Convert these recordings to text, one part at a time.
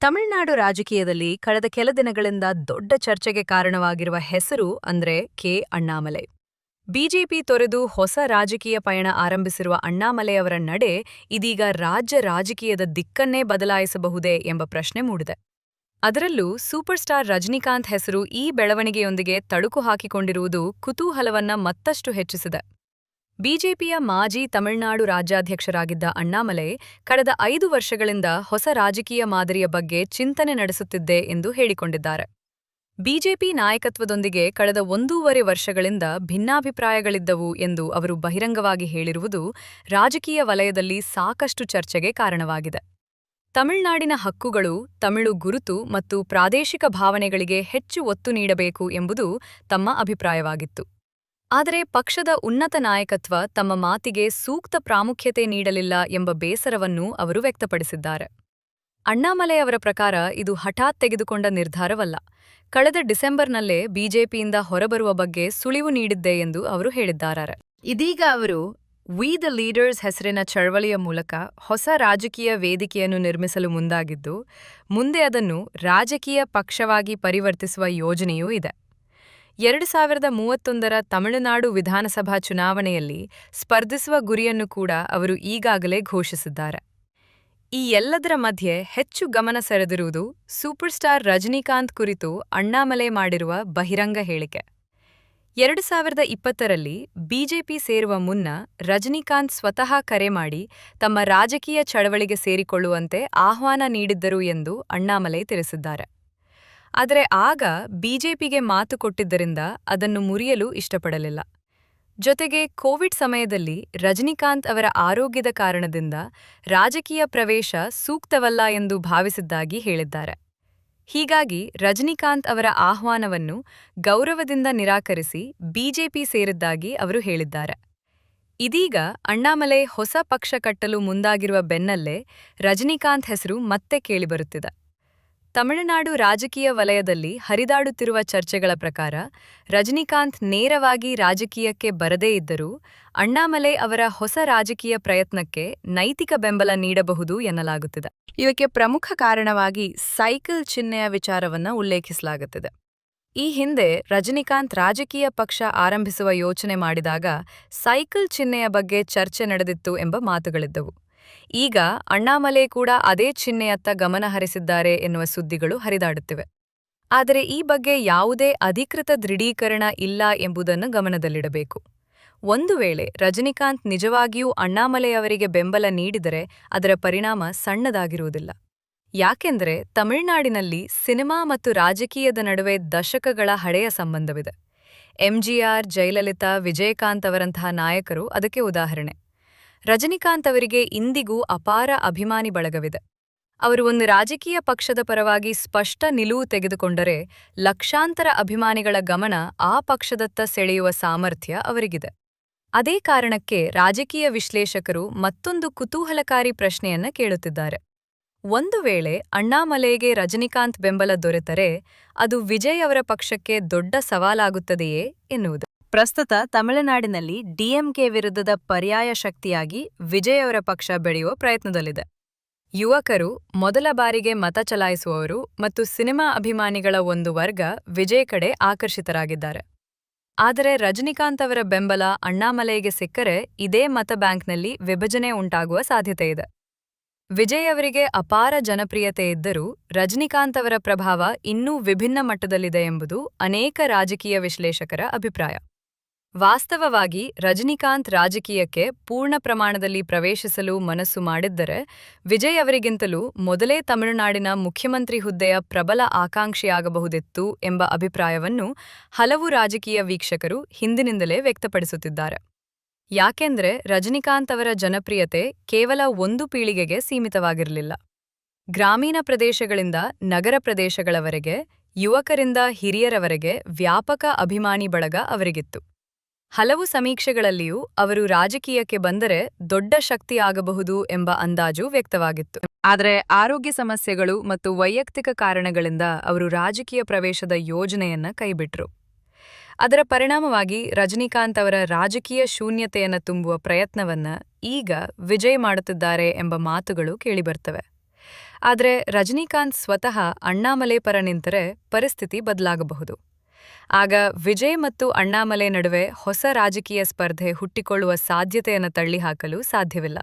ತಮಿಳುನಾಡು ರಾಜಕೀಯದಲ್ಲಿ ಕಳೆದ ಕೆಲ ದಿನಗಳಿಂದ ದೊಡ್ಡ ಚರ್ಚೆಗೆ ಕಾರಣವಾಗಿರುವ ಹೆಸರು ಅಂದ್ರೆ ಕೆ. ಅಣ್ಣಾಮಲೈ. ಬಿಜೆಪಿ ತೊರೆದು ಹೊಸ ರಾಜಕೀಯ ಪಯಣ ಆರಂಭಿಸಿರುವ ಅಣ್ಣಾಮಲೈಯವರ ನಡೆ ಇದೀಗ ರಾಜ್ಯ ರಾಜಕೀಯದ ದಿಕ್ಕನ್ನೇ ಬದಲಾಯಿಸಬಹುದೇ ಎಂಬ ಪ್ರಶ್ನೆ ಮೂಡಿದೆ. ಅದರಲ್ಲೂ ಸೂಪರ್ ಸ್ಟಾರ್ ರಜನಿಕಾಂತ್ ಹೆಸರು ಈ ಬೆಳವಣಿಗೆಯೊಂದಿಗೆ ತಳುಕು ಹಾಕಿಕೊಂಡಿರುವುದು ಕುತೂಹಲವನ್ನ ಮತ್ತಷ್ಟು ಹೆಚ್ಚಿಸಿದೆ. ಬಿಜೆಪಿಯ ಮಾಜಿ ತಮಿಳುನಾಡು ರಾಜ್ಯಾಧ್ಯಕ್ಷರಾಗಿದ್ದ ಅಣ್ಣಾಮಲೈ ಕಳೆದ 5 ವರ್ಷಗಳಿಂದ ಹೊಸ ರಾಜಕೀಯ ಮಾದರಿಯ ಬಗ್ಗೆ ಚಿಂತನೆ ನಡೆಸುತ್ತಿದ್ದೆ ಎಂದು ಹೇಳಿಕೊಂಡಿದ್ದಾರೆ. ಬಿಜೆಪಿ ನಾಯಕತ್ವದೊಂದಿಗೆ ಕಳೆದ 1.5 ವರ್ಷಗಳಿಂದ ಭಿನ್ನಾಭಿಪ್ರಾಯಗಳಿದ್ದವು ಎಂದು ಅವರು ಬಹಿರಂಗವಾಗಿ ಹೇಳಿರುವುದು ರಾಜಕೀಯ ವಲಯದಲ್ಲಿ ಸಾಕಷ್ಟು ಚರ್ಚೆಗೆ ಕಾರಣವಾಗಿದೆ. ತಮಿಳುನಾಡಿನ ಹಕ್ಕುಗಳು, ತಮಿಳು ಗುರುತು ಮತ್ತು ಪ್ರಾದೇಶಿಕ ಭಾವನೆಗಳಿಗೆ ಹೆಚ್ಚು ಒತ್ತು ನೀಡಬೇಕು ಎಂಬುದು ತಮ್ಮ ಅಭಿಪ್ರಾಯವಾಗಿತ್ತು. ಆದರೆ ಪಕ್ಷದ ಉನ್ನತ ನಾಯಕತ್ವ ತಮ್ಮ ಮಾತಿಗೆ ಸೂಕ್ತ ಪ್ರಾಮುಖ್ಯತೆ ನೀಡಲಿಲ್ಲ ಎಂಬ ಬೇಸರವನ್ನು ಅವರು ವ್ಯಕ್ತಪಡಿಸಿದ್ದಾರೆ. ಅಣ್ಣಾಮಲೈ ಅವರ ಪ್ರಕಾರ ಇದು ಹಠಾತ್ ತೆಗೆದುಕೊಂಡ ನಿರ್ಧಾರವಲ್ಲ. ಕಳೆದ ಡಿಸೆಂಬರ್ನಲ್ಲೇ ಬಿಜೆಪಿಯಿಂದ ಹೊರಬರುವ ಬಗ್ಗೆ ಸುಳಿವು ನೀಡಿದ್ದೆ ಎಂದು ಅವರು ಹೇಳಿದ್ದಾರೆ. ಇದೀಗ ಅವರು ವಿ ದ ಲೀಡರ್ಸ್ ಹೆಸರಿನ ಚಳವಳಿಯ ಮೂಲಕ ಹೊಸ ರಾಜಕೀಯ ವೇದಿಕೆಯನ್ನು ನಿರ್ಮಿಸಲು ಮುಂದಾಗಿದ್ದು, ಮುಂದೆ ಅದನ್ನು ರಾಜಕೀಯ ಪಕ್ಷವಾಗಿ ಪರಿವರ್ತಿಸುವ ಯೋಜನೆಯೂ ಇದೆ. 2031ರ ತಮಿಳುನಾಡು ವಿಧಾನಸಭಾ ಚುನಾವಣೆಯಲ್ಲಿ ಸ್ಪರ್ಧಿಸುವ ಗುರಿಯನ್ನು ಕೂಡ ಅವರು ಈಗಾಗಲೇ ಘೋಷಿಸಿದ್ದಾರೆ. ಈ ಎಲ್ಲದರ ಮಧ್ಯೆ ಹೆಚ್ಚು ಗಮನ ಸೆಳೆದಿರುವುದು ಸೂಪರ್ ಸ್ಟಾರ್ ರಜನಿಕಾಂತ್ ಕುರಿತು ಅಣ್ಣಾಮಲೈ ಮಾಡಿರುವ ಬಹಿರಂಗ ಹೇಳಿಕೆ. 2020ರಲ್ಲಿ ಬಿಜೆಪಿ ಸೇರುವ ಮುನ್ನ ರಜನಿಕಾಂತ್ ಸ್ವತಃ ಕರೆ ಮಾಡಿ ತಮ್ಮ ರಾಜಕೀಯ ಚಳವಳಿಗೆ ಸೇರಿಕೊಳ್ಳುವಂತೆ ಆಹ್ವಾನ ನೀಡಿದ್ದರು ಎಂದು ಅಣ್ಣಾಮಲೈ ತಿಳಿಸಿದ್ದಾರೆ. ಆದರೆ ಆಗ ಬಿಜೆಪಿಗೆ ಮಾತು ಕೊಟ್ಟಿದ್ದರಿಂದ ಅದನ್ನು ಮುರಿಯಲು ಇಷ್ಟಪಡಲಿಲ್ಲ. ಜೊತೆಗೆ ಕೋವಿಡ್ ಸಮಯದಲ್ಲಿ ರಜನಿಕಾಂತ್ ಅವರ ಆರೋಗ್ಯದ ಕಾರಣದಿಂದ ರಾಜಕೀಯ ಪ್ರವೇಶ ಸೂಕ್ತವಲ್ಲ ಎಂದು ಭಾವಿಸಿದ್ದಾಗಿ ಹೇಳಿದ್ದಾರೆ. ಹೀಗಾಗಿ ರಜನಿಕಾಂತ್ ಅವರ ಆಹ್ವಾನವನ್ನು ಗೌರವದಿಂದ ನಿರಾಕರಿಸಿ ಬಿಜೆಪಿ ಸೇರಿದ್ದಾಗಿ ಅವರು ಹೇಳಿದ್ದಾರೆ. ಇದೀಗ ಅಣ್ಣಾಮಲೈ ಹೊಸ ಪಕ್ಷ ಕಟ್ಟಲು ಮುಂದಾಗಿರುವ ಬೆನ್ನಲ್ಲೇ ರಜನಿಕಾಂತ್ ಹೆಸರು ಮತ್ತೆ ಕೇಳಿಬರುತ್ತಿದೆ. ತಮಿಳುನಾಡು ರಾಜಕೀಯ ವಲಯದಲ್ಲಿ ಹರಿದಾಡುತ್ತಿರುವ ಚರ್ಚೆಗಳ ಪ್ರಕಾರ ರಜನಿಕಾಂತ್ ನೇರವಾಗಿ ರಾಜಕೀಯಕ್ಕೆ ಬರದೇ ಇದ್ದರೂ ಅಣ್ಣಾಮಲೈ ಅವರ ಹೊಸ ರಾಜಕೀಯ ಪ್ರಯತ್ನಕ್ಕೆ ನೈತಿಕ ಬೆಂಬಲ ನೀಡಬಹುದು ಎನ್ನಲಾಗುತ್ತಿದೆ. ಇದಕ್ಕೆ ಪ್ರಮುಖ ಕಾರಣವಾಗಿ ಸೈಕಲ್ ಚಿಹ್ನೆಯ ವಿಚಾರವನ್ನು ಉಲ್ಲೇಖಿಸಲಾಗುತ್ತಿದೆ. ಈ ಹಿಂದೆ ರಜನಿಕಾಂತ್ ರಾಜಕೀಯ ಪಕ್ಷ ಆರಂಭಿಸುವ ಯೋಚನೆ ಮಾಡಿದಾಗ ಸೈಕಲ್ ಚಿಹ್ನೆಯ ಬಗ್ಗೆ ಚರ್ಚೆ ನಡೆದಿತ್ತು ಎಂಬ ಮಾತುಗಳಿದ್ದವು. ಈಗ ಅಣ್ಣಾಮಲೈ ಕೂಡ ಅದೇ ಚಿಹ್ನೆಯತ್ತ ಗಮನ ಹರಿಸಿದ್ದಾರೆ ಎನ್ನುವ ಸುದ್ದಿಗಳು ಹರಿದಾಡುತ್ತಿವೆ. ಆದರೆ ಈ ಬಗ್ಗೆ ಯಾವುದೇ ಅಧಿಕೃತ ದೃಢೀಕರಣ ಇಲ್ಲ ಎಂಬುದನ್ನು ಗಮನದಲ್ಲಿಡಬೇಕು. ಒಂದು ವೇಳೆ ರಜನಿಕಾಂತ್ ನಿಜವಾಗಿಯೂ ಅಣ್ಣಾಮಲೈ ಅವರಿಗೆ ಬೆಂಬಲ ನೀಡಿದರೆ ಅದರ ಪರಿಣಾಮ ಸಣ್ಣದಾಗಿರುವುದಿಲ್ಲ. ಯಾಕೆಂದರೆ ತಮಿಳುನಾಡಿನಲ್ಲಿ ಸಿನಿಮಾ ಮತ್ತು ರಾಜಕೀಯದ ನಡುವೆ ದಶಕಗಳ ಹಳೆಯ ಸಂಬಂಧವಿದೆ. ಎಂಜಿಆರ್, ಜಯಲಲಿತಾ, ವಿಜಯಕಾಂತ್ ಅವರಂತಹ ನಾಯಕರು ಅದಕ್ಕೆ ಉದಾಹರಣೆ. ರಜನಿಕಾಂತ್ ಅವರಿಗೆ ಇಂದಿಗೂ ಅಪಾರ ಅಭಿಮಾನಿ ಬಳಗವಿದೆ. ಅವರು ಒಂದು ರಾಜಕೀಯ ಪಕ್ಷದ ಪರವಾಗಿ ಸ್ಪಷ್ಟ ನಿಲುವು ತೆಗೆದುಕೊಂಡರೆ ಲಕ್ಷಾಂತರ ಅಭಿಮಾನಿಗಳ ಗಮನ ಆ ಪಕ್ಷದತ್ತ ಸೆಳೆಯುವ ಸಾಮರ್ಥ್ಯ ಅವರಿಗಿದೆ. ಅದೇ ಕಾರಣಕ್ಕೆ ರಾಜಕೀಯ ವಿಶ್ಲೇಷಕರು ಮತ್ತೊಂದು ಕುತೂಹಲಕಾರಿ ಪ್ರಶ್ನೆಯನ್ನ ಕೇಳುತ್ತಿದ್ದಾರೆ. ಒಂದು ವೇಳೆ ಅಣ್ಣಾಮಲೈಗೆ ರಜನಿಕಾಂತ್ ಬೆಂಬಲ ದೊರೆತರೆ ಅದು ವಿಜಯ್ ಅವರ ಪಕ್ಷಕ್ಕೆ ದೊಡ್ಡ ಸವಾಲಾಗುತ್ತದೆಯೇ ಎನ್ನುವುದು. ಪ್ರಸ್ತುತ ತಮಿಳುನಾಡಿನಲ್ಲಿ ಡಿಎಂಕೆ ವಿರುದ್ಧದ ಪರ್ಯಾಯ ಶಕ್ತಿಯಾಗಿ ವಿಜಯ್ ಅವರ ಪಕ್ಷ ಬೆಳೆಯುವ ಪ್ರಯತ್ನದಲ್ಲಿದೆ. ಯುವಕರು, ಮೊದಲ ಬಾರಿಗೆ ಮತ ಚಲಾಯಿಸುವವರು ಮತ್ತು ಸಿನಿಮಾ ಅಭಿಮಾನಿಗಳ ಒಂದು ವರ್ಗ ವಿಜಯ್ ಕಡೆ ಆಕರ್ಷಿತರಾಗಿದ್ದಾರೆ. ಆದರೆ ರಜನಿಕಾಂತ್ ಅವರ ಬೆಂಬಲ ಅಣ್ಣಾಮಲೈಗೆ ಸಿಕ್ಕರೆ ಇದೇ ಮತ ಬ್ಯಾಂಕ್ನಲ್ಲಿ ವಿಭಜನೆ ಉಂಟಾಗುವ ಸಾಧ್ಯತೆಯಿದೆ. ವಿಜಯ್ ಅವರಿಗೆ ಅಪಾರ ಜನಪ್ರಿಯತೆ ಇದ್ದರೂ ರಜನಿಕಾಂತ್ ಅವರ ಪ್ರಭಾವ ಇನ್ನೂ ವಿಭಿನ್ನ ಮಟ್ಟದಲ್ಲಿದೆ ಎಂಬುದು ಅನೇಕ ರಾಜಕೀಯ ವಿಶ್ಲೇಷಕರ ಅಭಿಪ್ರಾಯ. ವಾಸ್ತವವಾಗಿ ರಜನಿಕಾಂತ್ ರಾಜಕೀಯಕ್ಕೆ ಪೂರ್ಣ ಪ್ರಮಾಣದಲ್ಲಿ ಪ್ರವೇಶಿಸಲು ಮನಸ್ಸು ಮಾಡಿದ್ದರೆ ವಿಜಯ್ ಅವರಿಗಿಂತಲೂ ಮೊದಲೇ ತಮಿಳುನಾಡಿನ ಮುಖ್ಯಮಂತ್ರಿ ಹುದ್ದೆಯ ಪ್ರಬಲ ಆಕಾಂಕ್ಷಿಯಾಗಬಹುದಿತ್ತು ಎಂಬ ಅಭಿಪ್ರಾಯವನ್ನು ಹಲವು ರಾಜಕೀಯ ವೀಕ್ಷಕರು ಹಿಂದಿನಿಂದಲೇ ವ್ಯಕ್ತಪಡಿಸುತ್ತಿದ್ದಾರೆ. ಯಾಕೆಂದ್ರೆ ರಜನಿಕಾಂತ್ ಅವರ ಜನಪ್ರಿಯತೆ ಕೇವಲ ಒಂದು ಪೀಳಿಗೆಗೆ ಸೀಮಿತವಾಗಿರಲಿಲ್ಲ. ಗ್ರಾಮೀಣ ಪ್ರದೇಶಗಳಿಂದ ನಗರ ಪ್ರದೇಶಗಳವರೆಗೆ, ಯುವಕರಿಂದ ಹಿರಿಯರವರೆಗೆ ವ್ಯಾಪಕ ಅಭಿಮಾನಿ ಬಳಗ ಅವರಿಗಿತ್ತು. ಹಲವು ಸಮೀಕ್ಷೆಗಳಲ್ಲಿಯೂ ಅವರು ರಾಜಕೀಯಕ್ಕೆ ಬಂದರೆ ದೊಡ್ಡ ಶಕ್ತಿಯಾಗಬಹುದು ಎಂಬ ಅಂದಾಜು ವ್ಯಕ್ತವಾಗಿತ್ತು. ಆದರೆ ಆರೋಗ್ಯ ಸಮಸ್ಯೆಗಳು ಮತ್ತು ವೈಯಕ್ತಿಕ ಕಾರಣಗಳಿಂದ ಅವರು ರಾಜಕೀಯ ಪ್ರವೇಶದ ಯೋಜನೆಯನ್ನ ಕೈಬಿಟ್ರು. ಅದರ ಪರಿಣಾಮವಾಗಿ ರಜನಿಕಾಂತ್ ಅವರ ರಾಜಕೀಯ ಶೂನ್ಯತೆಯನ್ನು ತುಂಬುವ ಪ್ರಯತ್ನವನ್ನ ಈಗ ವಿಜಯ್ ಮಾಡುತ್ತಿದ್ದಾರೆ ಎಂಬ ಮಾತುಗಳು ಕೇಳಿಬರ್ತವೆ. ಆದರೆ ರಜನಿಕಾಂತ್ ಸ್ವತಃ ಅಣ್ಣಾಮಲೈ ಪರ ನಿಂತರೆ ಪರಿಸ್ಥಿತಿ ಬದಲಾಗಬಹುದು. ಆಗ ವಿಜಯ್ ಮತ್ತು ಅಣ್ಣಾಮಲೈ ನಡುವೆ ಹೊಸ ರಾಜಕೀಯ ಸ್ಪರ್ಧೆ ಹುಟ್ಟಿಕೊಳ್ಳುವ ಸಾಧ್ಯತೆಯನ್ನು ತಳ್ಳಿಹಾಕಲು ಸಾಧ್ಯವಿಲ್ಲ.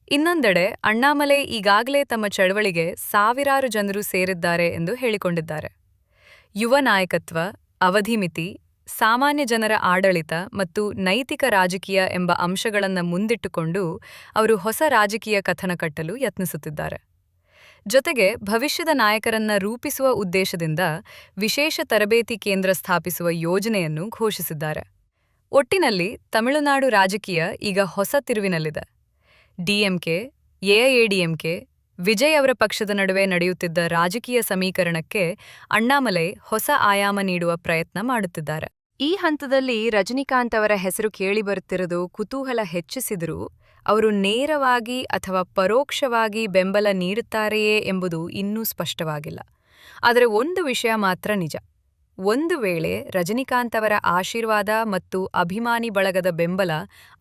ಇನ್ನೊಂದೆಡೆ ಅಣ್ಣಾಮಲೈ ಈಗಾಗಲೇ ತಮ್ಮ ಚಳವಳಿಗೆ ಸಾವಿರಾರು ಜನರು ಸೇರಿದ್ದಾರೆ ಎಂದು ಹೇಳಿಕೊಂಡಿದ್ದಾರೆ. ಯುವ ನಾಯಕತ್ವ, ಅವಧಿಮಿತಿ, ಸಾಮಾನ್ಯ ಜನರ ಆಡಳಿತ ಮತ್ತು ನೈತಿಕ ರಾಜಕೀಯ ಎಂಬ ಅಂಶಗಳನ್ನು ಮುಂದಿಟ್ಟುಕೊಂಡು ಅವರು ಹೊಸ ರಾಜಕೀಯ ಕಥನ ಕಟ್ಟಲು ಯತ್ನಿಸುತ್ತಿದ್ದಾರೆ. ಜೊತೆಗೆ ಭವಿಷ್ಯದ ನಾಯಕರನ್ನ ರೂಪಿಸುವ ಉದ್ದೇಶದಿಂದ ವಿಶೇಷ ತರಬೇತಿ ಕೇಂದ್ರ ಸ್ಥಾಪಿಸುವ ಯೋಜನೆಯನ್ನು ಘೋಷಿಸಿದ್ದಾರೆ. ಒಟ್ಟಿನಲ್ಲಿ ತಮಿಳುನಾಡು ರಾಜಕೀಯ ಈಗ ಹೊಸ ತಿರುವಿನಲ್ಲಿದೆ. ಡಿಎಂಕೆ, ಎಐಎಡಿಎಂಕೆ, ವಿಜಯ್ ಅವರ ಪಕ್ಷದ ನಡುವೆ ನಡೆಯುತ್ತಿದ್ದ ರಾಜಕೀಯ ಸಮೀಕರಣಕ್ಕೆ ಅಣ್ಣಾಮಲೈ ಹೊಸ ಆಯಾಮ ನೀಡುವ ಪ್ರಯತ್ನ ಮಾಡುತ್ತಿದ್ದಾರೆ. ಈ ಹಂತದಲ್ಲಿ ರಜನಿಕಾಂತ್ ಅವರ ಹೆಸರು ಕೇಳಿಬರುತ್ತಿರುವುದು ಕುತೂಹಲ ಹೆಚ್ಚಿಸಿದರೂ ಅವರು ನೇರವಾಗಿ ಅಥವಾ ಪರೋಕ್ಷವಾಗಿ ಬೆಂಬಲ ನೀಡುತ್ತಾರೆಯೇ ಎಂಬುದು ಇನ್ನೂ ಸ್ಪಷ್ಟವಾಗಿಲ್ಲ. ಆದರೆ ಒಂದು ವಿಷಯ ಮಾತ್ರ ನಿಜ. ಒಂದು ವೇಳೆ ರಜನಿಕಾಂತ್ ಅವರ ಆಶೀರ್ವಾದ ಮತ್ತು ಅಭಿಮಾನಿ ಬಳಗದ ಬೆಂಬಲ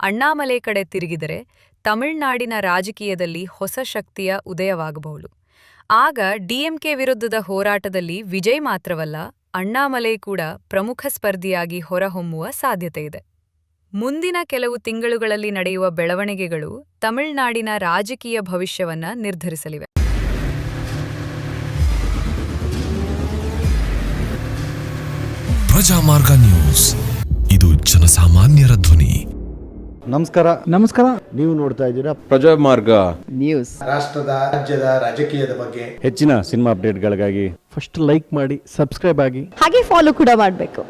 ಅಣ್ಣಾಮಲೈ ಕಡೆ ತಿರುಗಿದರೆ ತಮಿಳುನಾಡಿನ ರಾಜಕೀಯದಲ್ಲಿ ಹೊಸ ಶಕ್ತಿಯ ಉದಯವಾಗಬಹುದು. ಆಗ ಡಿಎಂಕೆ ವಿರುದ್ಧದ ಹೋರಾಟದಲ್ಲಿ ವಿಜಯ್ ಮಾತ್ರವಲ್ಲ, ಅಣ್ಣಾಮಲೈ ಕೂಡ ಪ್ರಮುಖ ಸ್ಪರ್ಧಿಯಾಗಿ ಹೊರಹೊಮ್ಮುವ ಸಾಧ್ಯತೆಯಿದೆ. ಮುಂದಿನ ಕೆಲವು ತಿಂಗಳುಗಳಲ್ಲಿ ನಡೆಯುವ ಬೆಳವಣಿಗೆಗಳು ತಮಿಳುನಾಡಿನ ರಾಜಕೀಯ ಭವಿಷ್ಯವನ್ನ ನಿರ್ಧರಿಸಲಿವೆ. ಪ್ರಜಾಮಾರ್ಗ ನ್ಯೂಸ್, ಇದು ಜನಸಾಮಾನ್ಯರ ಧ್ವನಿ. ನಮಸ್ಕಾರ. ನೀವು ನೋಡ್ತಾ ಇದ್ದೀರಾ ಪ್ರಜಾಮಾರ್ಗ ನ್ಯೂಸ್. ರಾಷ್ಟ್ರದ ರಾಜ್ಯದ ರಾಜಕೀಯದ ಬಗ್ಗೆ ಹೆಚ್ಚಿನ ಸಿನಿಮಾ ಅಪ್ಡೇಟ್ಗಳಿಗಾಗಿ ಫಸ್ಟ್ ಲೈಕ್ ಮಾಡಿ, ಸಬ್ಸ್ಕ್ರೈಬ್ ಆಗಿ, ಹಾಗೆ ಫಾಲೋ ಕೂಡ ಮಾಡಬೇಕು.